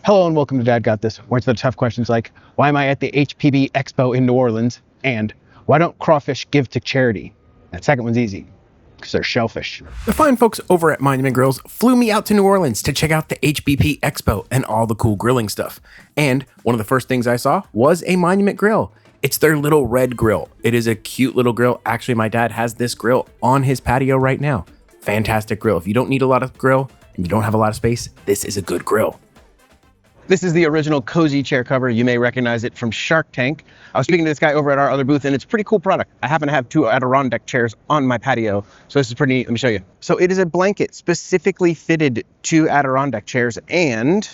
Hello and welcome to Dad Got This, where it's the tough questions like, why am I at the HPB Expo in New Orleans? And why don't crawfish give to charity? That second one's easy, because they're shellfish. The fine folks over at Monument Grills flew me out to New Orleans to check out the HPB Expo and all the cool grilling stuff. And one of the first things I saw was a Monument grill. It's their little red grill. It is a cute little grill. Actually, my dad has this grill on his patio right now. Fantastic grill. If you don't need a lot of grill and you don't have a lot of space, this is a good grill. This is the original cozy chair cover. You may recognize it from Shark Tank. I was speaking to this guy over at our other booth, and it's a pretty cool product. I happen to have two Adirondack chairs on my patio, so this is pretty neat. Let me show you. So it is a blanket specifically fitted to Adirondack chairs, and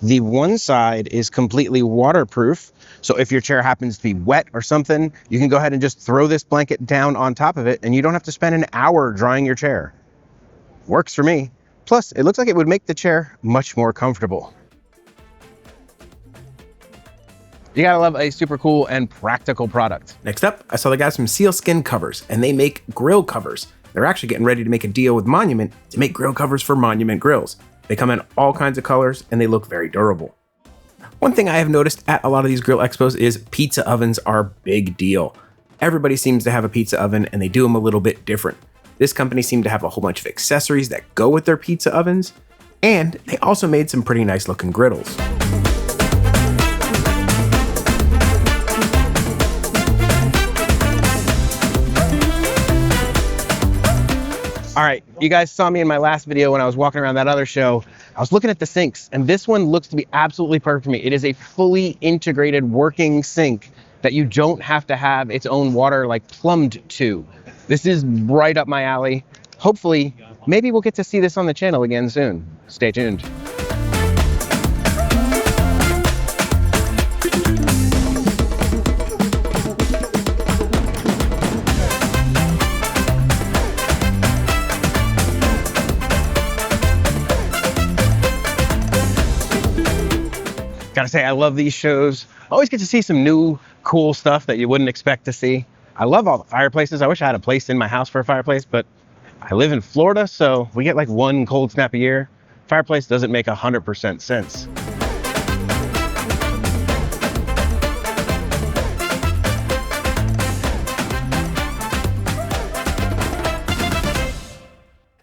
the one side is completely waterproof. So if your chair happens to be wet or something, you can go ahead and just throw this blanket down on top of it, and you don't have to spend an hour drying your chair. Works for me. Plus, it looks like it would make the chair much more comfortable. You gotta love a super cool and practical product. Next up, I saw the guys from Sealskin Covers, and they make grill covers. They're actually getting ready to make a deal with Monument to make grill covers for Monument grills. They come in all kinds of colors, and they look very durable. One thing I have noticed at a lot of these grill expos is pizza ovens are a big deal. Everybody seems to have a pizza oven, and they do them a little bit different. This company seemed to have a whole bunch of accessories that go with their pizza ovens, and they also made some pretty nice looking griddles. All right, you guys saw me in my last video when I was walking around that other show. I was looking at the sinks, and this one looks to be absolutely perfect for me. It is a fully integrated working sink that you don't have to have its own water like plumbed to. This is right up my alley. Hopefully, maybe we'll get to see this on the channel again soon. Stay tuned. Gotta say, I love these shows. Always get to see some new, cool stuff that you wouldn't expect to see. I love all the fireplaces. I wish I had a place in my house for a fireplace, but I live in Florida, so we get like one cold snap a year. Fireplace doesn't make 100% sense.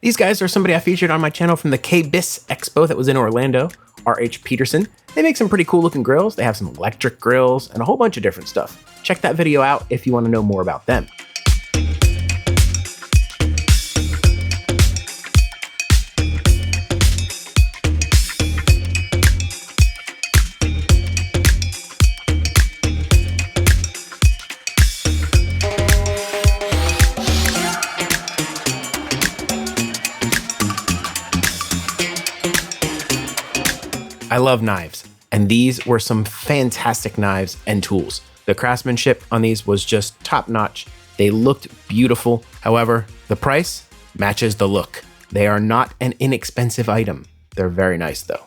These guys are somebody I featured on my channel from the HPB Expo that was in Orlando, RH Peterson. They make some pretty cool looking grills. They have some electric grills and a whole bunch of different stuff. Check that video out if you want to know more about them. I love knives, and these were some fantastic knives and tools. The craftsmanship on these was just top notch. They looked beautiful. However, the price matches the look. They are not an inexpensive item. They're very nice though.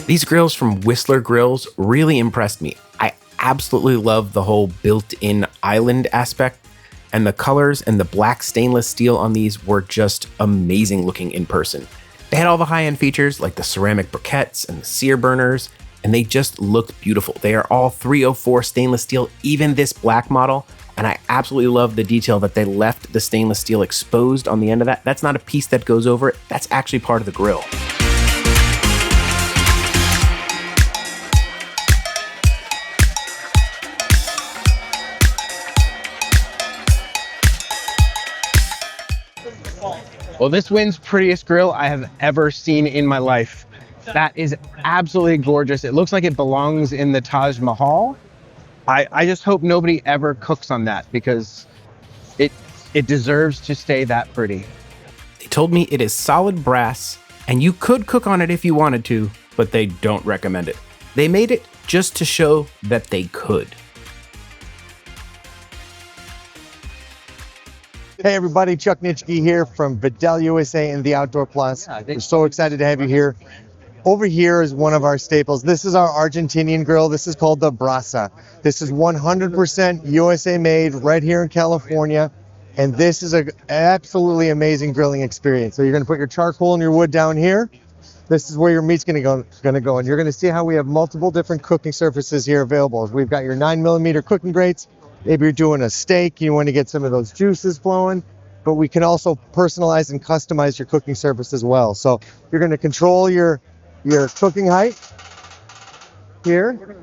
These grills from Whistler Grills really impressed me. I absolutely love the whole built-in island aspect, and the colors and the black stainless steel on these were just amazing looking in person. They had all the high-end features like the ceramic briquettes and the sear burners, and they just looked beautiful. They are all 304 stainless steel, even this black model, and I absolutely love the detail that they left the stainless steel exposed on the end of that. That's not a piece that goes over it, that's actually part of the grill. Well, this wins prettiest grill I have ever seen in my life. That is absolutely gorgeous. It looks like it belongs in the Taj Mahal. I just hope nobody ever cooks on that because it deserves to stay that pretty. They told me it is solid brass and you could cook on it if you wanted to, but they don't recommend it. They made it just to show that they could. Hey everybody, Chuck Nitschke here from Vidal USA and the Outdoor Plus. We're so excited to have you here. Over here is one of our staples. This is our Argentinian grill. This is called the Brasa. This is 100% USA made right here in California. And this is an absolutely amazing grilling experience. So you're going to put your charcoal and your wood down here. This is where your meat's going to go. And you're going to see how we have multiple different cooking surfaces here available. We've got your 9mm cooking grates. Maybe you're doing a steak. You want to get some of those juices flowing. But we can also personalize and customize your cooking surface as well. So you're going to control your cooking height here.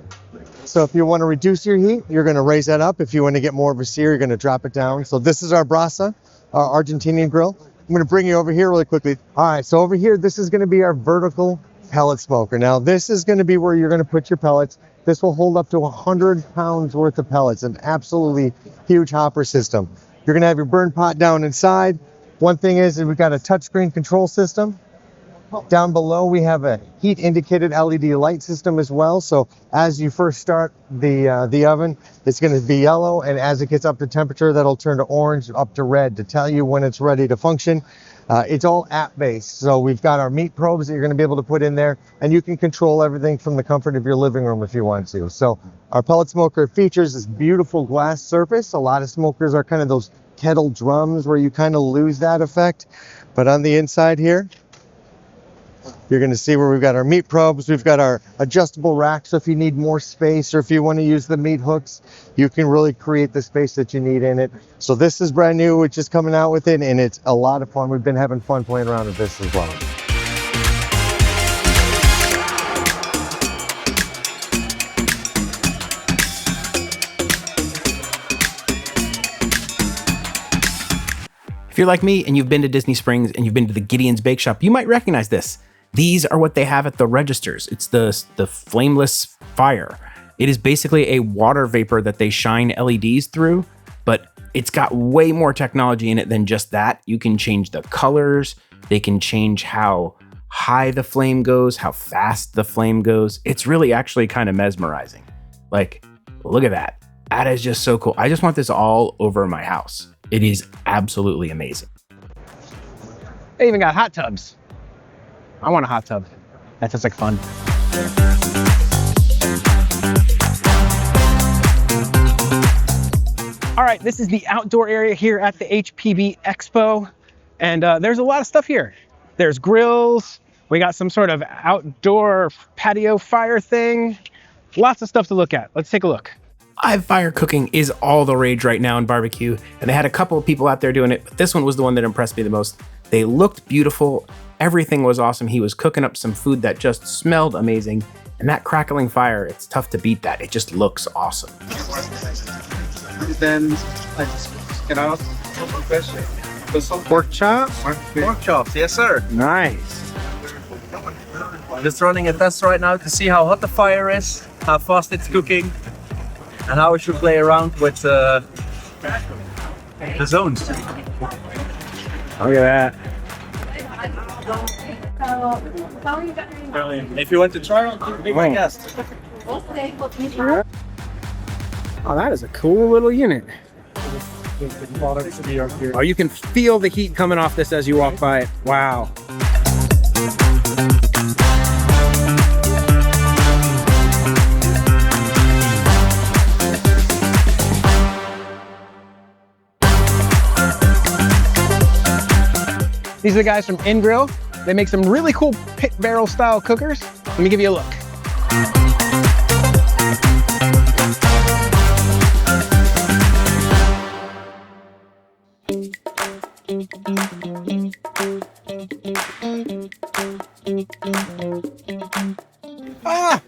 So if you want to reduce your heat, you're going to raise that up. If you want to get more of a sear, you're going to drop it down. So this is our Brasa, our Argentinian grill. I'm going to bring you over here really quickly. All right, so over here, this is going to be our vertical pellet smoker. Now, this is going to be where you're going to put your pellets. This will hold up to 100 pounds worth of pellets, an absolutely huge hopper system. You're going to have your burn pot down inside. One thing is we've got a touchscreen control system. Down below, we have a heat indicated LED light system as well. So as you first start the oven, it's going to be yellow. And as it gets up to temperature, that'll turn to orange, up to red to tell you when it's ready to function. It's all app based. So we've got our meat probes that you're going to be able to put in there, and you can control everything from the comfort of your living room if you want to. So our pellet smoker features this beautiful glass surface. A lot of smokers are kind of those kettle drums where you kind of lose that effect. But on the inside here, you're going to see where we've got our meat probes. We've got our adjustable rack. So if you need more space or if you want to use the meat hooks, you can really create the space that you need in it. So this is brand new, which is coming out with it, and it's a lot of fun. We've been having fun playing around with this as well. If you're like me and you've been to Disney Springs and you've been to the Gideon's Bake Shop, you might recognize this. These are what they have at the registers. It's the flameless fire. It is basically a water vapor that they shine LEDs through, but it's got way more technology in it than just that. You can change the colors. They can change how high the flame goes, how fast the flame goes. It's really actually kind of mesmerizing. Like, look at that. That is just so cool. I just want this all over my house. It is absolutely amazing. They even got hot tubs. I want a hot tub. That sounds like fun. All right, this is the outdoor area here at the HPB Expo. And there's a lot of stuff here. There's grills. We got some sort of outdoor patio fire thing. Lots of stuff to look at. Let's take a look. Live fire cooking is all the rage right now in barbecue, and they had a couple of people out there doing it, but this one was the one that impressed me the most. They looked beautiful. Everything was awesome. He was cooking up some food that just smelled amazing. And that crackling fire, it's tough to beat that. It just looks awesome. Then I just get out. Pork chops? Pork chops, yes sir. Nice. Just running a test right now to see how hot the fire is, how fast it's cooking, and how we should play around with the zones. Look at that. If you want to try one, be my guest. Oh, that is a cool little unit. Oh, you can feel the heat coming off this as you walk by it. Wow. These are the guys from Ingril. They make some really cool pit barrel style cookers. Let me give you a look. Ah!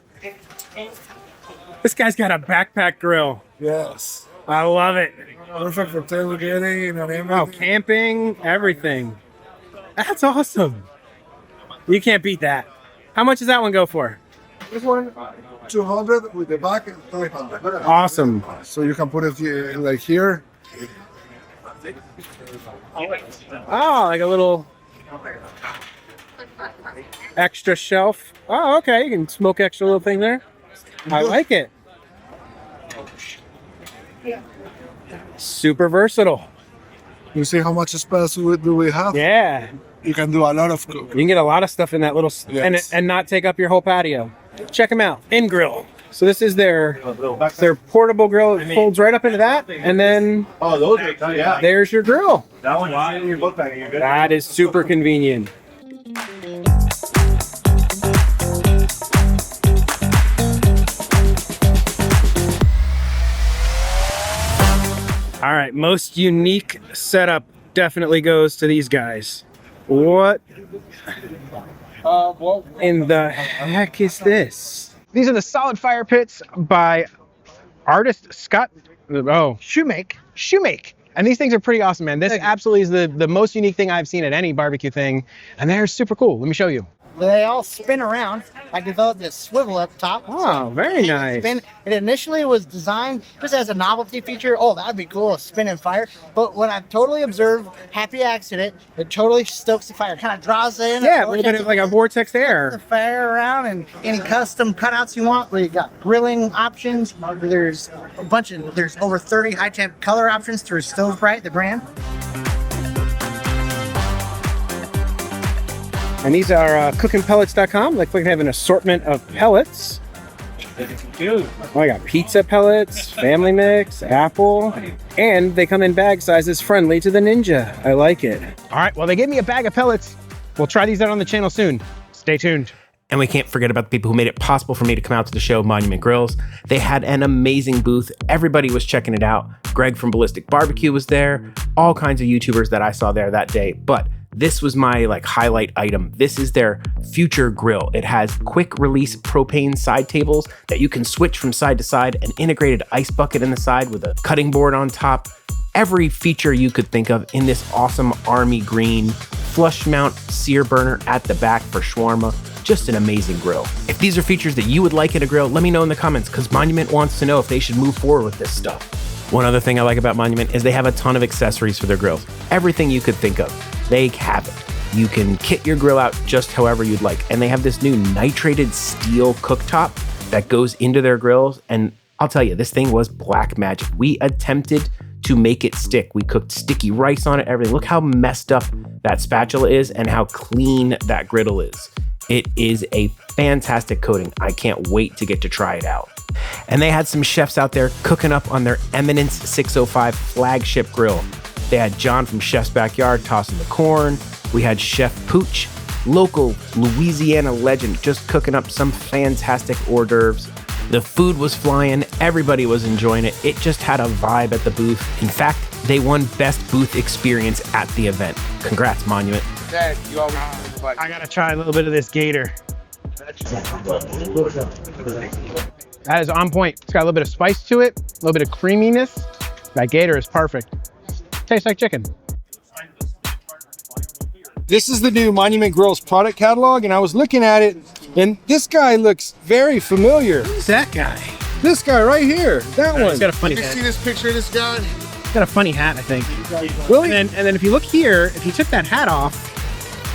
This guy's got a backpack grill. Yes. I love it. Perfect for tailgating and everything. Oh, camping, everything. That's awesome. You can't beat that. How much does that one go for? This one, 200 with the back, 300. Awesome. So you can put it here, like here. Oh, like a little extra shelf. Oh, okay. You can smoke extra little thing there. I like it. Super versatile. You see how much space do we have? Yeah. you can do a lot of You can get a lot of stuff in that little, Yes. and not take up your whole patio. Check them out, Ingril. So this is their portable grill. It folds right up into that, and then there's your grill. That is super convenient. All right, most unique setup definitely goes to these guys. What in the heck is this? These are the solid fire pits by artist Scott. Oh, Shoemake. And these things are pretty awesome, man. This absolutely is the most unique thing I've seen at any barbecue thing, and they're super cool. Let me show you. They all spin around. I developed this swivel up top. Oh, very nice. Spin. It initially was designed just as a novelty feature. Oh, that'd be cool, a spin and fire. But what I've totally observed, happy accident, it totally stokes the fire. Kind of draws it in. Yeah, a little bit of like a vortex The air. fire around, and any custom cutouts you want. We got grilling options. There's there's over 30 high temp color options through Stovebright, the brand. And these are cookingpellets.com. Like they have an assortment of pellets. Oh, I got pizza pellets, family mix, apple, and they come in bag sizes friendly to the Ninja. I like it. All right, well, they gave me a bag of pellets. We'll try these out on the channel soon. Stay tuned. And we can't forget about the people who made it possible for me to come out to the show, Monument Grills. They had an amazing booth. Everybody was checking it out. Greg from Ballistic Barbecue was there. All kinds of YouTubers that I saw there that day. But this was my highlight item. This is their future grill. It has quick release propane side tables that you can switch from side to side, an integrated ice bucket in the side with a cutting board on top. Every feature you could think of in this awesome army green flush mount sear burner at the back for shawarma. Just an amazing grill. If these are features that you would like in a grill, let me know in the comments, because Monument wants to know if they should move forward with this stuff. One other thing I like about Monument is they have a ton of accessories for their grills. Everything you could think of, they have it. You can kit your grill out just however you'd like. And they have this new nitrated steel cooktop that goes into their grills. And I'll tell you, this thing was black magic. We attempted to make it stick. We cooked sticky rice on it, everything. Look how messed up that spatula is and how clean that griddle is. It is a fantastic coating. I can't wait to get to try it out. And they had some chefs out there cooking up on their Eminence 605 flagship grill. They had John from Chef's Backyard tossing the corn. We had Chef Pooch, local Louisiana legend, just cooking up some fantastic hors d'oeuvres. The food was flying, everybody was enjoying it. It just had a vibe at the booth. In fact, they won Best Booth Experience at the event. Congrats, Monument. Dad, you always I gotta try a little bit of this Gator. That is on point. It's got a little bit of spice to it, a little bit of creaminess. That Gator is perfect. Tastes like chicken. This is the new Monument Grills product catalog, and I was looking at it, and this guy looks very familiar. Who's that guy? This guy right here, that one. He's got a funny You see hat. this picture of this guy? He's got a funny hat, I think. Really? And then if you look here, if you took that hat off,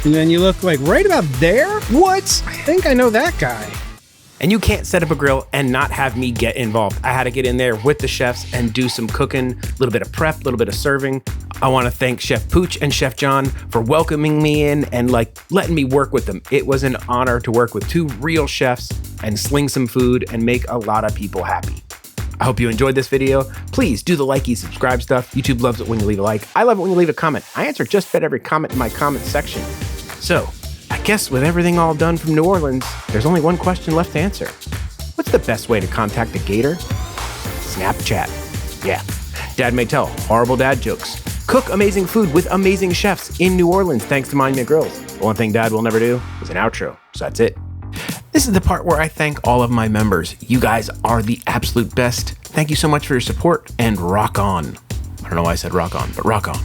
and then you look right about there, What? I think I know that guy. And you can't set up a grill and not have me get involved. I had to get in there with the chefs and do some cooking, a little bit of prep, a little bit of serving. I want to thank Chef Pooch and Chef John for welcoming me in and letting me work with them. It was an honor to work with two real chefs and sling some food and make a lot of people happy. I hope you enjoyed this video. Please do the likey, subscribe stuff. YouTube loves it when you leave a like. I love it when you leave a comment. I answer just about every comment in my comment section. So, I guess with everything all done from New Orleans, there's only one question left to answer. What's the best way to contact the Gator? Snapchat. Yeah, Dad may tell horrible dad jokes. Cook amazing food with amazing chefs in New Orleans thanks to Monument Grills. The one thing Dad will never do is an outro, so that's it. This is the part where I thank all of my members. You guys are the absolute best. Thank you so much for your support, and rock on. I don't know why I said rock on, but rock on.